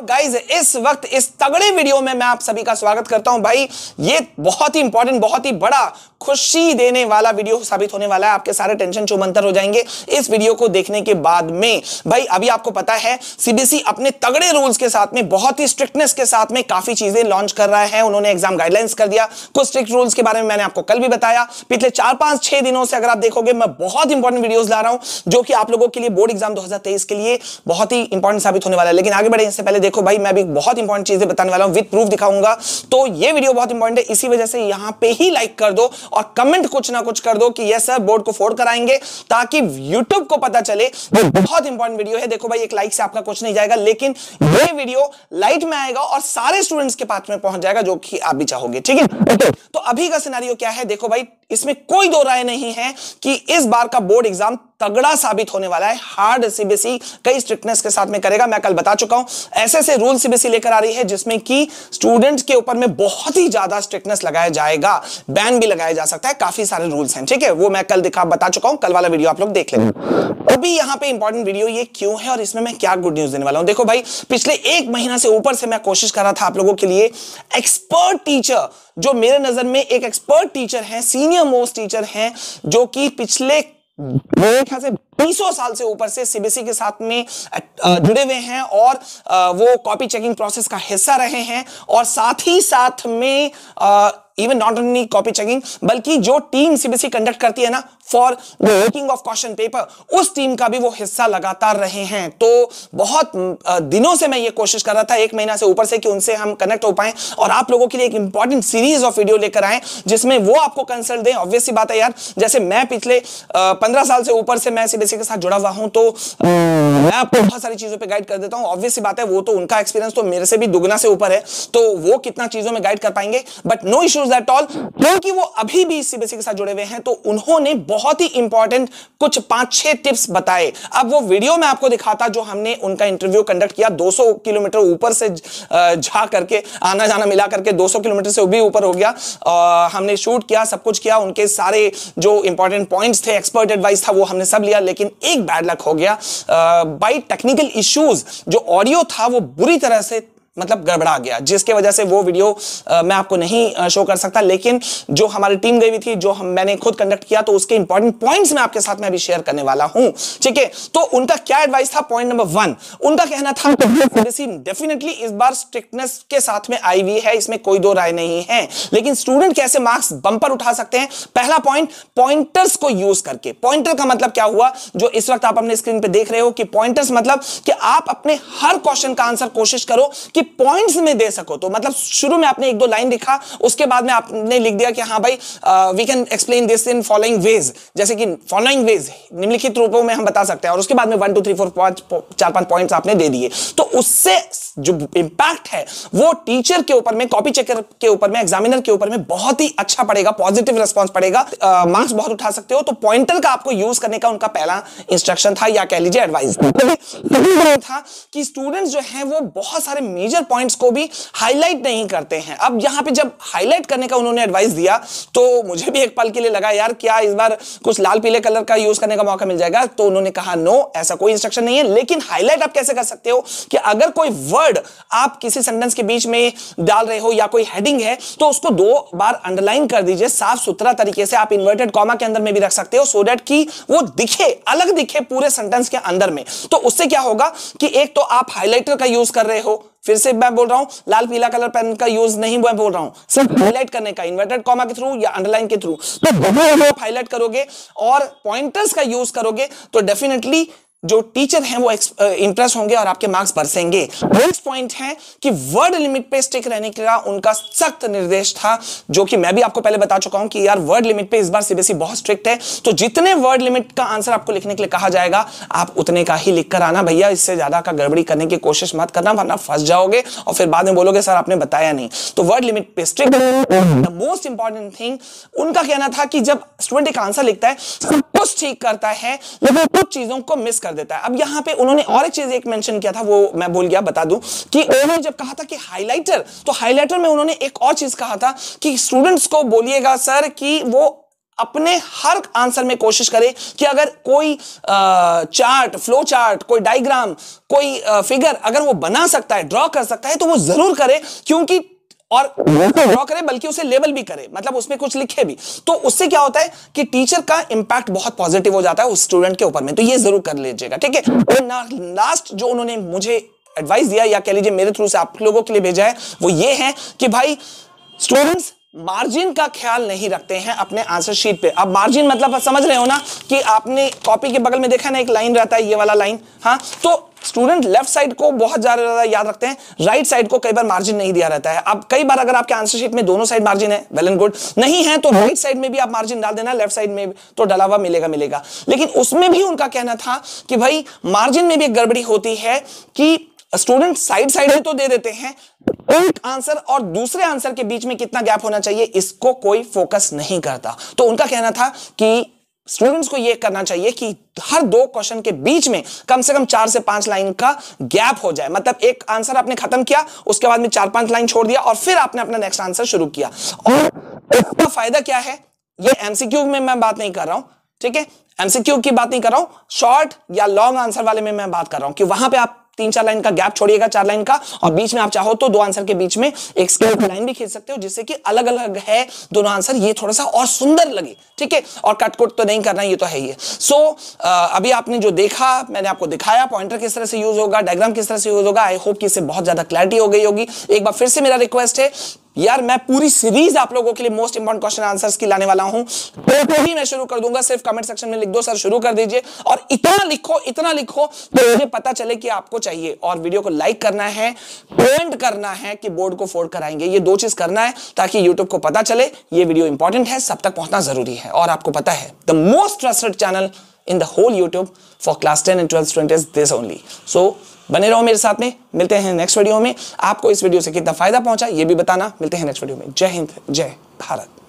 Guys इस वक्त इस तगड़े वीडियो में मैं आप सभी का स्वागत करता हूं। भाई ये बहुत ही इंपॉर्टेंट, बहुत ही बड़ा खुशी देने वाला वीडियो साबित होने वाला है। आपके सारे टेंशन चुमंतर हो जाएंगे इस वीडियो को देखने के बाद में। भाई अभी आपको पता है सीबीएसई अपने तगड़े रूल्स के साथ में, बहुत ही स्ट्रिक्टनेस के साथ में काफी चीजें लॉन्च कर रहा है। उन्होंने एग्जाम गाइडलाइंस कर दिया। कुछ स्ट्रिक्ट रूल्स के बारे में मैंने आपको कल भी बताया। पिछले 4-5-6 दिनों से अगर आप देखोगे मैं बहुत इंपॉर्टेंट वीडियोस ला रहा हूं जो कि आप लोगों के लिए बोर्ड एग्जाम 2023 के लिए बहुत ही इंपॉर्टेंट साबित होने वाला है। लेकिन आगे बढ़े इससे पहले देखो भाई, मैं भी बहुत इंपॉर्टेंट चीजें बताने वाला हूं, विद प्रूफ दिखाऊंगा। तो ये वीडियो बहुत इंपॉर्टेंट है, इसी वजह से यहां पे ही लाइक कर दो और कमेंट कुछ ना कुछ कर दो कि यस सर बोर्ड को फोड़ कराएंगे, ताकि यूट्यूब को पता चले बहुत इंपॉर्टेंट वीडियो है। देखो भाई, एक लाइक से आपका कुछ नहीं जाएगा, लेकिन ये वीडियो लाइट में आएगा और सारे स्टूडेंट्स के पास में पहुंच जाएगा, जो कि आप भी चाहोगे। ठीक है, तो अभी का सिनेरियो क्या है? देखो भाई, इसमें कोई दो राय नहीं है कि इस बार का बोर्ड एग्जाम तगड़ा साबित होने वाला है। हार्ड सीबीएसई कई स्ट्रिक्टनेस के साथ में करेगा। मैं कल बता चुका हूं, ऐसे ऐसे रूल सीबीएसई लेकर आ रही है जिसमें कि स्टूडेंट्स के ऊपर में बहुत ही ज्यादा स्ट्रिक्टनेस लगाया जाएगा, बैन भी लगाया जा सकता है। काफी सारे रूल्स हैं, ठीक है, वो मैं कल बता चुका हूं। कल वाला वीडियो आप लोग देख लेना। अभी यहां पे इंपॉर्टेंट वीडियो ये क्यों है और इसमें मैं क्या गुड न्यूज देने वाला हूं। देखो भाई, पिछले 1 महीना से ऊपर से मैं कोशिश कर रहा था आप लोगों के लिए एक्सपर्ट टीचर, जो मेरे नजर में एक एक्सपर्ट टीचर हैं, सीनियर मोस्ट टीचर हैं, जो कि पिछले मेरे ख्याल से 20 साल से ऊपर से सीबीएसई के साथ में जुड़े हुए हैं और वो कॉपी चेकिंग प्रोसेस का हिस्सा रहे हैं। और साथ ही साथ में even not only copy checking, बल्कि जो टीम सीबीएसई कंडक्ट करती है ना for the making of question paper, उस टीम का भी वो हिस्सा लगातार रहे हैं। तो बहुत दिनों से मैं ये कोशिश कर रहा था, 1 महीना से ऊपर से, कि उनसे हम कनेक्ट हो पाए और आप लोगों के लिए एक इंपॉर्टेंट सीरीज ऑफ वीडियो लेकर आए जिसमें वो आपको कंसल्ट दें। ऑब्वियस सी बात है यार, जैसे मैं पिछले 15 साल से ऊपर से मैं सीबीएसई के साथ जुड़ा हुआ हूं, तो मैं आपको बहुत सारी चीजों पे गाइड कर देता हूं। ऑब्वियस सी बात है, वो तो उनका एक्सपीरियंस तो मेरे से भी दुगना से ऊपर है, तो वो कितना चीजों में गाइड कर पाएंगे, but no issues at all, क्योंकि वो अभी भी सीबीएसई के साथ जुड़े हुए हैं। तो उन्होंने बहुत ही इंपॉर्टेंट कुछ 5-6 टिप्स बताए। अब वो वीडियो मैं आपको दिखाता जो हमने उनका इंटरव्यू कंडक्ट किया 200 किलोमीटर ऊपर से जा करके, आना जाना मिला करके 200 किलोमीटर से भी ऊपर हो गया। हमने शूट किया, सब कुछ किया, उनके सारे जो इंपॉर्टेंट पॉइंट्स थे, एक्सपर्ट एडवाइस था, वो हमने सब लिया। लेकिन एक बैड लक हो गया, बाय टेक्निकल इश्यूज जो ऑडियो था वो बुरी तरह से मतलब गड़बड़ा गया, जिसके वजह से वो वीडियो मैं आपको नहीं शो कर सकता। लेकिन जो हमारी टीम गई हुई थी, जो मैंने खुद कंडक्ट किया, तो उसके इंपॉर्टेंट पॉइंट्स मैं आपके साथ में अभी शेयर करने वाला हूं। ठीक है, तो उनका क्या एडवाइस था? पॉइंट नंबर 1, उनका कहना था सीबीएसई डेफिनेटली इस बार स्ट्रिक्टनेस के साथ में आई हुई है, इसमें कोई दो राय नहीं है, लेकिन स्टूडेंट कैसे मार्क्स बंपर उठा सकते हैं। पहला पॉइंट, पॉइंटर्स को यूज करके। पॉइंटर का मतलब क्या हुआ, जो इस वक्त आप अपने स्क्रीन पे देख रहे हो, कि पॉइंटर्स मतलब कि आप अपने हर क्वेश्चन का आंसर कोशिश करो कि पॉइंट्स में दे सको। तो मतलब शुरू में आपने 1-2 लाइन लिखा, उसके बाद में आपने लिख दिया कि हाँ भाई, we can explain this in following ways, जैसे कि फॉलोइंग वेज निम्नलिखित रूपों में हम बता सकते हैं, और उसके बाद में 1 2 3 4 5 4-5 पॉइंट्स आपने दे दिए। तो उससे जो इंपैक्ट है वो टीचर के ऊपर में, कॉपी चेकर के ऊपर में, एग्जामिनर के ऊपर में बहुत ही अच्छा पड़ेगा, पॉजिटिव रिस्पॉन्स पड़ेगा, मार्क्स बहुत उठा सकते हो। तो पॉइंटर का आपको यूज करने का उनका पहला इंस्ट्रक्शन था, या कह लीजिए एडवाइस था कि स्टूडेंट्स जो हैं वो बहुत सारे मेजर पॉइंट्स को भी हाईलाइट नहीं करते हैं। अब यहां पे जब हाईलाइट करने का उन्होंने एडवाइस दिया, तो मुझे भी एक पल के लिए लगा यार क्या इस बार कुछ लाल पीले कलर का यूज करने का मौका मिल जाएगा। तो उन्होंने कहा नो, ऐसा कोई इंस्ट्रक्शन नहीं है। लेकिन हाईलाइट आप कैसे कर सकते हो कि अगर कोई वर्ड आप किसी सेंटेंस के बीच में डाल रहे हो या कोई हेडिंग है, तो उसको 2 बार अंडरलाइन कर दीजिए साफ सुथरा तरीके से। आप इन्वर्टेड कॉमा के अंदर में भी रख सकते हो, सो दैट कि वो दिखे, अलग दिखे पूरे सेंटेंस के अंदर में। तो उससे क्या होगा कि एक तो आप हाईलाइटर का यूज कर रहे हो, फिर से मैं बोल रहा हूं लाल पीला कलर पेन का यूज नहीं मैं बोल रहा हूं, सिर्फ हाईलाइट करने का, इन्वर्टेड कॉमा के थ्रू या अंडरलाइन के थ्रू। तो जब आप हाईलाइट करोगे और पॉइंटर्स का यूज करोगे तो डेफिनेटली जो टीचर हैं वो इंप्रेस होंगे और आपके मार्क्स बरसेंगे। नेक्स्ट पॉइंट है कि वर्ड लिमिट पे स्टिक रहने का उनका सख्त निर्देश था, जो कि मैं भी आपको पहले बता चुका हूं कि यार वर्ड लिमिट पे इस बार सीबीएसई बहुत स्ट्रिक्ट है। तो जितने वर्ड लिमिट का आंसर आपको लिखने के लिए कहा जाएगा, आप उतने का ही लिख कर आना भैया, इससे ज्यादा का गड़बड़ी करने की कोशिश मत करना, वरना फंस जाओगे और फिर बाद में बोलोगे सर आपने बताया नहीं। तो वर्ड लिमिट पे strict. The most important thing, उनका कहना था कि जब स्टूडेंट एक आंसर लिखता है सब कुछ ठीक करता है, लेकिन कुछ चीजों को मिस कर देता है। अब यहां पे उन्होंने और एक चीज मेंशन किया था, वो मैं भूल गया बता दूं, कि उन्होंने जब कहा था कि हाइलाइटर, तो हाइलाइटर में उन्होंने एक और चीज कहा था कि स्टूडेंट्स को बोलिएगा सर कि वो अपने हर आंसर में कोशिश करें कि अगर कोई चार्ट, फ्लो चार्ट, कोई डायग्राम, कोई फिगर अगर वो बना सकता है, ड्रॉ कर सकता है, तो वो जरूर करे, क्योंकि और ड्रॉ करे बल्कि उसे लेबल भी करे, मतलब उसमें कुछ लिखे भी, तो उससे क्या होता है कि टीचर का इंपैक्ट बहुत पॉजिटिव हो जाता है उस स्टूडेंट के ऊपर में। तो ये जरूर कर लीजिएगा, ठीक है। और लास्ट जो उन्होंने मुझे एडवाइस दिया, या कह लीजिए मेरे थ्रू से आप लोगों के लिए भेजा है, वो ये है कि भाई स्टूडेंट्स मार्जिन का ख्याल नहीं रखते हैं अपने आंसर शीट पे। अब मार्जिन मतलब आप समझ रहे हो ना कि आपने कॉपी के बगल में देखा ना एक लाइन रहता है, ये वाला लाइन, हाँ, तो स्टूडेंट लेफ्ट साइड को बहुत ज्यादा याद रखते हैं, राइट साइड को कई बार मार्जिन नहीं दिया रहता है। अब कई बार अगर आपके आंसर शीट में दोनों साइड मार्जिन है, वेल एंड गुड, नहीं है तो राइट साइड में भी आप मार्जिन डाल देना, लेफ्ट साइड में तो डला हुआ मिलेगा। लेकिन उसमें भी उनका कहना था कि भाई मार्जिन में भी एक गड़बड़ी होती है कि स्टूडेंट साइड में तो दे देते हैं, एक आंसर और दूसरे आंसर के बीच में कितना गैप होना चाहिए इसको कोई फोकस नहीं करता। तो उनका कहना था कि स्टूडेंट्स को यह करना चाहिए कि हर 2 क्वेश्चन के बीच में कम से कम 4 से 5 लाइन का गैप हो जाए, मतलब एक आंसर आपने खत्म किया, उसके बाद में 4-5 लाइन छोड़ दिया और फिर आपने अपना नेक्स्ट आंसर शुरू किया। और इसका फायदा क्या है, ये एमसीक्यू में मैं बात नहीं कर रहा हूं, ठीक है, एमसीक्यू की बात नहीं कर रहा हूं, शॉर्ट या लॉन्ग आंसर वाले में मैं बात कर रहा हूं कि वहां पे आप 3-4 लाइन का गैप छोड़िएगा, 4 लाइन का, और बीच में आप चाहो तो 2 आंसर के बीच में एक स्केल की लाइन भी खींच सकते हो, जिससे कि अलग अलग है दोनों आंसर, ये थोड़ा सा और सुंदर लगे, ठीक है। और कट कुट तो नहीं करना, ये तो है ही है। सो अभी आपने जो देखा, मैंने आपको दिखाया पॉइंटर किस तरह से यूज होगा, डायग्राम किस तरह से यूज होगा। आई होप कि इससे बहुत ज्यादा क्लैरिटी हो गई होगी। एक बार फिर से मेरा रिक्वेस्ट है यार, मैं पूरी सीरीज आप लोगों के लिए मोस्ट इंपॉर्टेंट क्वेश्चन आंसर्स की लाने वाला हूं, तो भी मैं शुरू कर दूंगा। सिर्फ कमेंट सेक्शन में लिख दो सर शुरू कर दीजिए, और इतना लिखो तो मुझे पता चले कि आपको चाहिए। और वीडियो को लाइक करना है, कमेंट करना है कि बोर्ड को फोड़ कराएंगे, ये 2 चीज करना है ताकि यूट्यूब को पता चले ये वीडियो इंपॉर्टेंट है, सब तक पहुंचना जरूरी है। और आपको पता है the most trusted channel in the whole YouTube for class 10 and 12 student is this only. So बने रहो मेरे साथ में, मिलते हैं नेक्स्ट वीडियो में। आपको इस वीडियो से कितना फायदा पहुंचा ये भी बताना। मिलते हैं नेक्स्ट वीडियो में। जय हिंद, जय भारत।